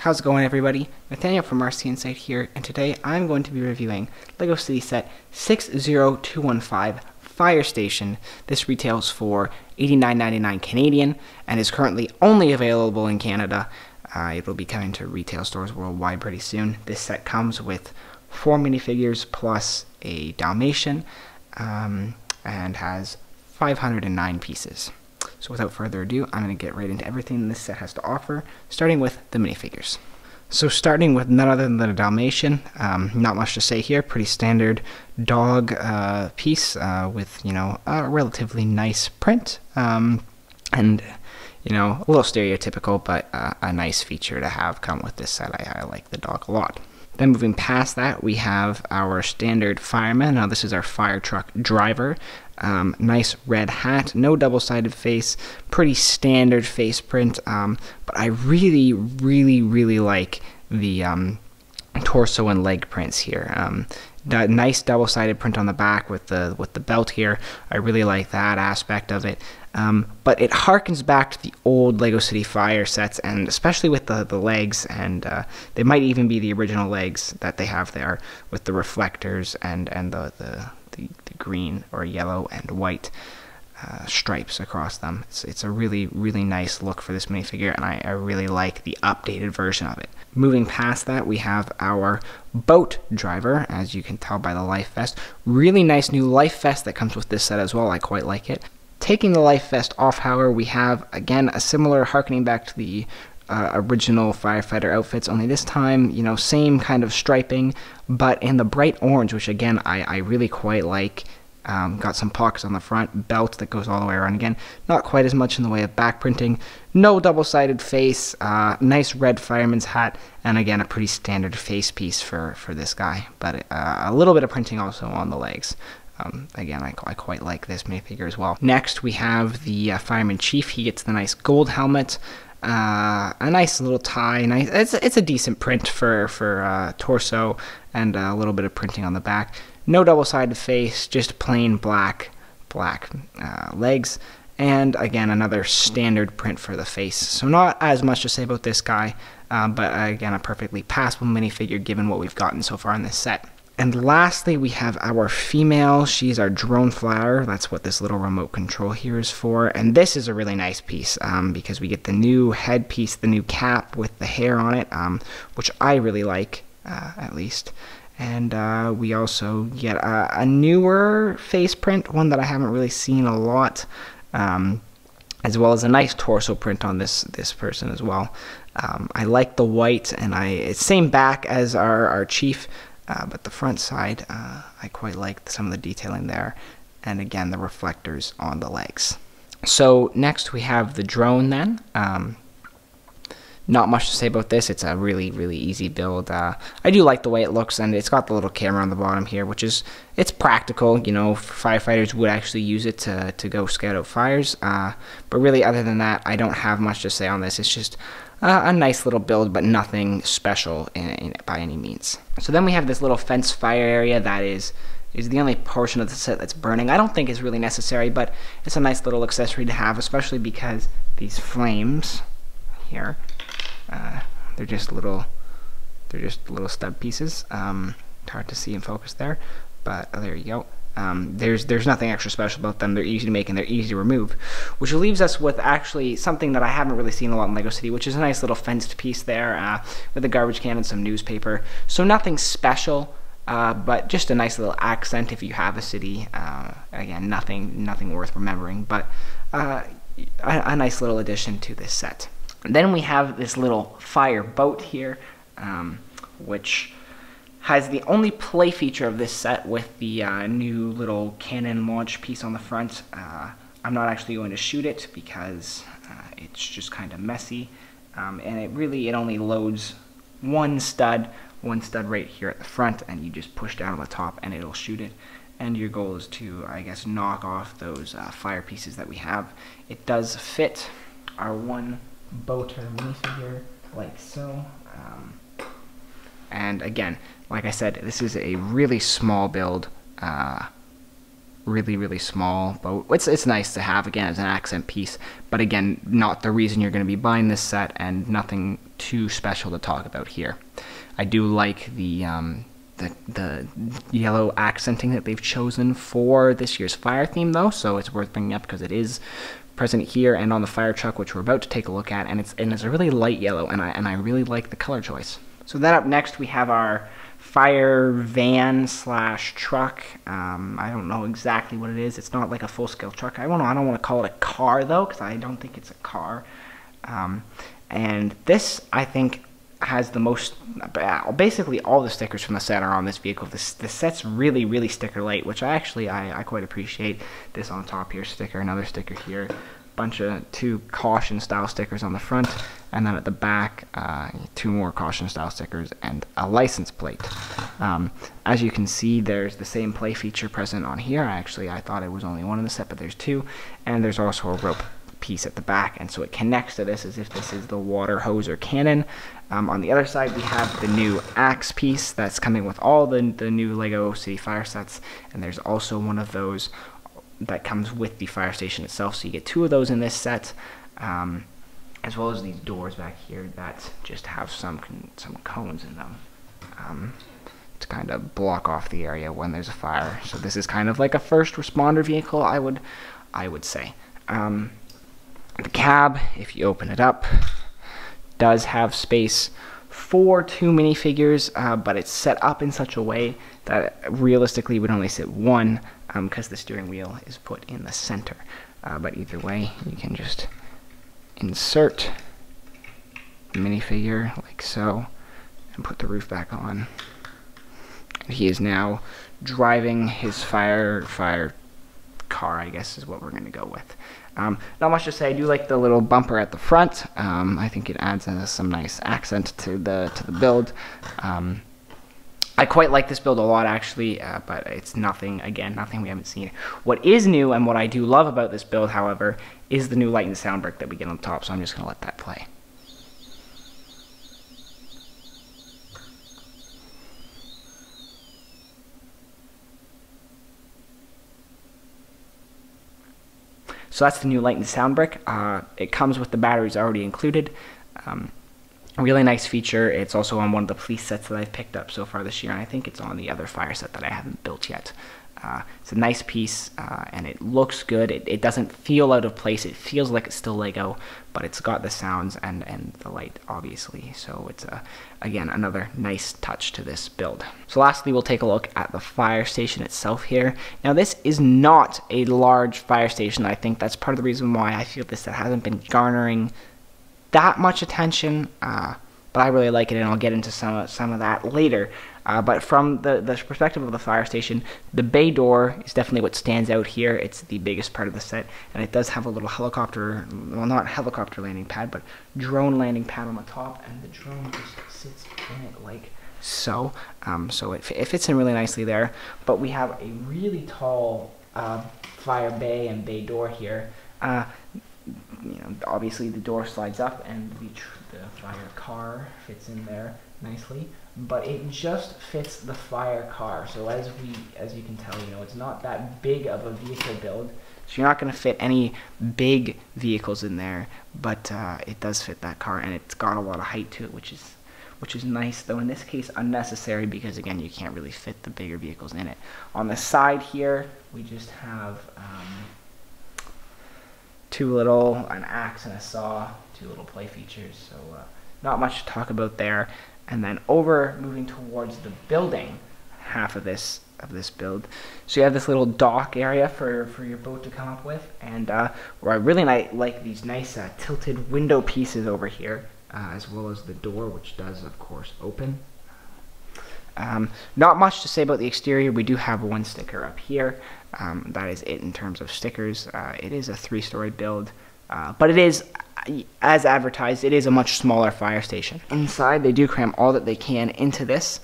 How's it going, everybody? Nathaniel from RCInsight here, and today I'm going to be reviewing LEGO City Set 60215 Fire Station. This retails for $89.99 Canadian and is currently only available in Canada. It'll be coming to retail stores worldwide pretty soon. This set comes with 4 minifigures plus a Dalmatian and has 509 pieces. So without further ado, I'm going to get right into everything this set has to offer, starting with the minifigures. So starting with none other than the Dalmatian, not much to say here, pretty standard dog piece with, a relatively nice print, and, a little stereotypical, but a nice feature to have come with this set. I like the dog a lot. Then moving past that, we have our standard fireman. Now this is our fire truck driver. Nice red hat, no double-sided face, pretty standard face print, but I really like the torso and leg prints here. That nice double-sided print on the back with the belt here. I really like that aspect of it. But it harkens back to the old LEGO City Fire sets, and especially with the legs, and they might even be the original legs that they have there with the reflectors and the green or yellow and white stripes across them. It's a really nice look for this minifigure, and I really like the updated version of it. Moving past that, we have our boat driver, as you can tell by the life vest. Really nice new life vest that comes with this set as well. I quite like it. Taking the life vest off, however, we have, again, a similar harkening back to the original firefighter outfits, only this time, same kind of striping, but in the bright orange, which again, I really quite like. Got some pockets on the front, belt that goes all the way around again. Not quite as much in the way of back printing. No double-sided face, nice red fireman's hat, and again, a pretty standard face piece for this guy, but a little bit of printing also on the legs. Again, I quite like this minifigure as well. Next, we have the Fireman Chief. He gets the nice gold helmet, a nice little tie. It's a decent print for torso, and a little bit of printing on the back. No double-sided face, just plain black legs, and again, another standard print for the face. So not as much to say about this guy, but again, a perfectly passable minifigure given what we've gotten so far in this set. And lastly, we have our female. She's our drone flyer. That's what this little remote control here is for. And this is a really nice piece because we get the new headpiece, the new cap with the hair on it, which I really like, at least. And we also get a newer face print, one that I haven't really seen a lot, as well as a nice torso print on this person as well. I like the white, and it's same back as our chief. But the front side, I quite like some of the detailing there, and again, the reflectors on the legs. So next we have the drone then. Not much to say about this. It's a really easy build. I do like the way it looks, and it's got the little camera on the bottom here, which it's practical. Firefighters would actually use it to go scout out fires. But really, other than that, I don't have much to say on this. It's just a nice little build, but nothing special by any means. So then we have this little fence fire area that is the only portion of the set that's burning. I don't think it's really necessary, but it's a nice little accessory to have, especially because these flames here, they're just little stub pieces. It's hard to see in focus there, but there you go. There's nothing extra special about them. They're easy to make and they're easy to remove, which leaves us with actually something that I haven't really seen a lot in LEGO City, which is a nice little fenced piece there with a garbage can and some newspaper. So nothing special, but just a nice little accent if you have a city. Again, nothing worth remembering, but a nice little addition to this set. And then we have this little fire boat here, which has the only play feature of this set with the new little cannon launch piece on the front. I'm not actually going to shoot it because it's just kind of messy, and it only loads one stud right here at the front, and you just push down on the top and it'll shoot it. And your goal is to, I guess, knock off those fire pieces that we have. It does fit our one boat or minifigure like so. And again, like I said, this is a really small build, really small boat. It's nice to have, again, as an accent piece, but again, not the reason you're going to be buying this set, and nothing too special to talk about here. I do like the yellow accenting that they've chosen for this year's fire theme, though, so it's worth bringing up because it is present here and on the fire truck, which we're about to take a look at, and it's a really light yellow, and I really like the color choice. So then up next we have our fire van slash truck. I don't know exactly what it is. It's not like a full-scale truck. I don't want to call it a car, though, because I don't think it's a car. And this, I think, has the most, basically all the stickers from the set are on this vehicle. The set's really, really sticker light, which I quite appreciate. This on top here sticker, another sticker here, bunch of 2 caution style stickers on the front, and then at the back 2 more caution style stickers and a license plate. As you can see, there's the same play feature present on here. I thought it was only 1 in the set, but there's 2, and there's also a rope piece at the back, and so it connects to this as if this is the water hose or cannon. On the other side we have the new axe piece that's coming with all the new LEGO City Fire sets, and there's also one of those that comes with the fire station itself, so you get 2 of those in this set, as well as these doors back here that just have some cones in them to kind of block off the area when there's a fire. So this is kind of like a first responder vehicle, I would say. The cab, if you open it up, does have space for 2 minifigures, but it's set up in such a way that realistically would only sit 1 because the steering wheel is put in the center. But either way, you can just insert the minifigure like so and put the roof back on. And he is now driving his fire car, I guess is what we're going to go with. Not much to say. I do like the little bumper at the front. I think it adds some nice accent to the build. I quite like this build a lot, actually, but it's nothing we haven't seen. What is new and what I do love about this build, however, is the new light and sound brick that we get on top, so I'm just going to let that play. So that's the new light and sound brick. It comes with the batteries already included. A really nice feature. It's also on one of the police sets that I've picked up so far this year, and I think it's on the other fire set that I haven't built yet. It's a nice piece, and it looks good. It doesn't feel out of place. It feels like it's still Lego, but it's got the sounds and the light, obviously. So it's, again, another nice touch to this build. So lastly, we'll take a look at the fire station itself here. Now, this is not a large fire station. I think that's part of the reason why I feel this set hasn't been garnering that much attention, but I really like it, and I'll get into some of that later. But from the perspective of the fire station, the bay door is definitely what stands out here. It's the biggest part of the set, and it does have a little helicopter, well, not helicopter landing pad, but drone landing pad on the top, and the drone just sits in it like so. So it fits in really nicely there. But we have a really tall fire bay and bay door here. You know, obviously the door slides up and the fire car fits in there nicely, but it just fits the fire car. So as you can tell, you know, it's not that big of a vehicle build, so you're not going to fit any big vehicles in there, but it does fit that car, and it's got a lot of height to it, which is nice, though in this case unnecessary, because again, you can't really fit the bigger vehicles in it. On the side here, we just have an axe and a saw, 2 little play features, so not much to talk about there. And then moving towards the building half of this build, so you have this little dock area for your boat to come up with, and where I really like these nice tilted window pieces over here, as well as the door, which does of course open. Not much to say about the exterior. We do have 1 sticker up here. That is it in terms of stickers. It is a 3-story build, but it is, as advertised, it is a much smaller fire station. Inside, they do cram all that they can into this.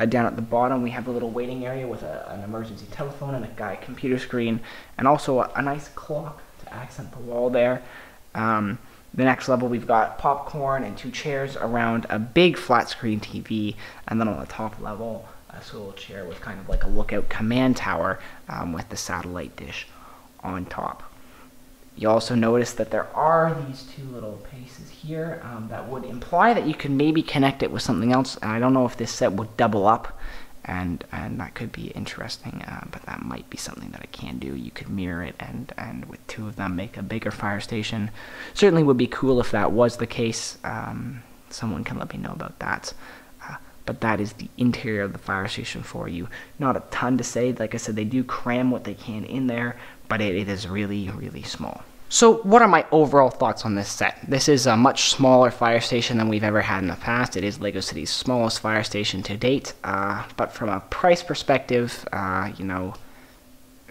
Down at the bottom, we have a little waiting area with an emergency telephone and a computer screen, and also a nice clock to accent the wall there. The next level, we've got popcorn and 2 chairs around a big flat screen TV, and then on the top level, a swivel chair with kind of like a lookout command tower with the satellite dish on top. You also notice that there are these two little pieces here that would imply that you could maybe connect it with something else. And I don't know if this set would double up, and that could be interesting, but that might be something that it can do. You could mirror it and with two of them make a bigger fire station. Certainly would be cool if that was the case. Someone can let me know about that. But that is the interior of the fire station for you. Not a ton to say. Like I said, they do cram what they can in there, but it is really, really small. So what are my overall thoughts on this set? This is a much smaller fire station than we've ever had in the past. It is LEGO City's smallest fire station to date, but from a price perspective, you know,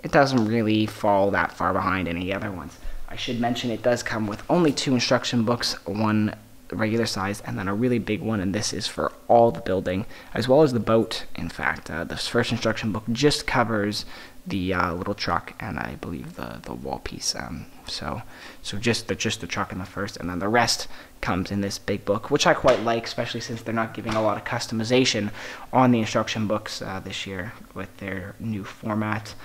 it doesn't really fall that far behind any other ones. I should mention it does come with only 2 instruction books, one regular size and then a really big one, and this is for all the building as well as the boat. In fact, the first instruction book just covers the little truck and I believe the wall piece. So just the truck in the first, and then the rest comes in this big book, which I quite like, especially since they're not giving a lot of customization on the instruction books this year with their new format.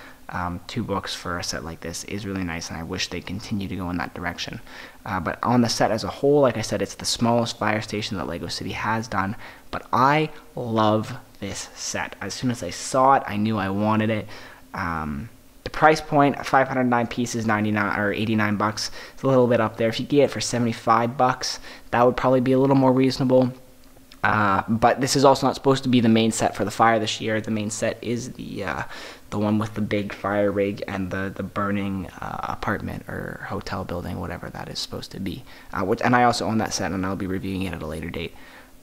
2 books for a set like this is really nice, and I wish they continue to go in that direction. But on the set as a whole, like I said, it's the smallest fire station that LEGO City has done, but I love this set. As soon as I saw it, I knew I wanted it. The price point, 509 pieces, 99 or 89 bucks. It's a little bit up there. If you get it for 75 bucks, that would probably be a little more reasonable. But this is also not supposed to be the main set for the fire this year. The main set is the one with the big fire rig and the burning apartment or hotel building, whatever that is supposed to be. And I also own that set, and I'll be reviewing it at a later date.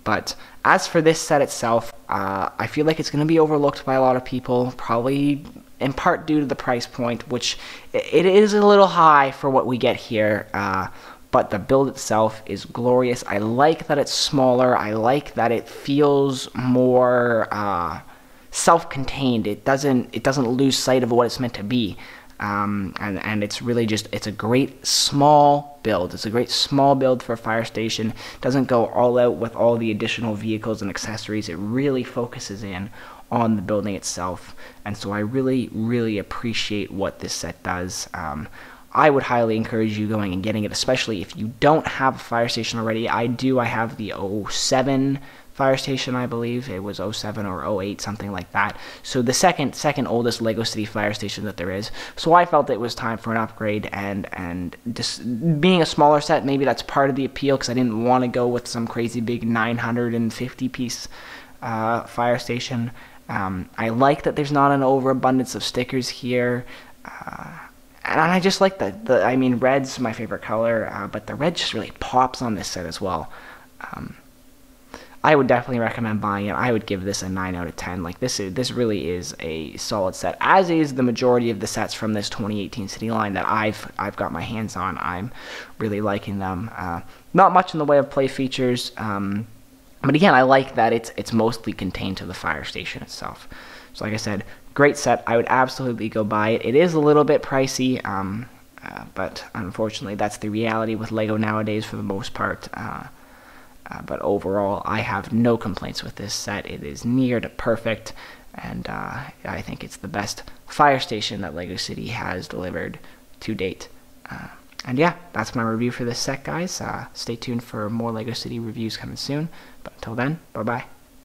But as for this set itself, I feel like it's going to be overlooked by a lot of people, probably in part due to the price point, which it is a little high for what we get here. But the build itself is glorious. I like that it's smaller. I like that it feels more self-contained. It doesn't lose sight of what it's meant to be. And it's really just, it's a great small build. It's a great small build for a fire station. It doesn't go all out with all the additional vehicles and accessories. It really focuses in on the building itself. And so I really, really appreciate what this set does. I would highly encourage you going and getting it, especially if you don't have a fire station already. I have the 07 fire station, I believe. It was 07 or 08, something like that. So the second oldest LEGO City fire station that there is. So I felt it was time for an upgrade, and just being a smaller set, maybe that's part of the appeal, because I didn't want to go with some crazy big 950 piece fire station. I like that there's not an overabundance of stickers here. And I just like I mean, red's my favorite color, but the red just really pops on this set as well. I would definitely recommend buying it. I would give this a 9 out of 10. Like, this really is a solid set, as is the majority of the sets from this 2018 City line that I've got my hands on. I'm really liking them. Not much in the way of play features, but again, I like that it's mostly contained to the fire station itself. So like I said, great set. I would absolutely go buy it. It is a little bit pricey, but unfortunately that's the reality with LEGO nowadays for the most part. But overall, I have no complaints with this set. It is near to perfect, and I think it's the best fire station that LEGO City has delivered to date. And yeah, that's my review for this set, guys. Stay tuned for more LEGO City reviews coming soon. But until then, bye-bye.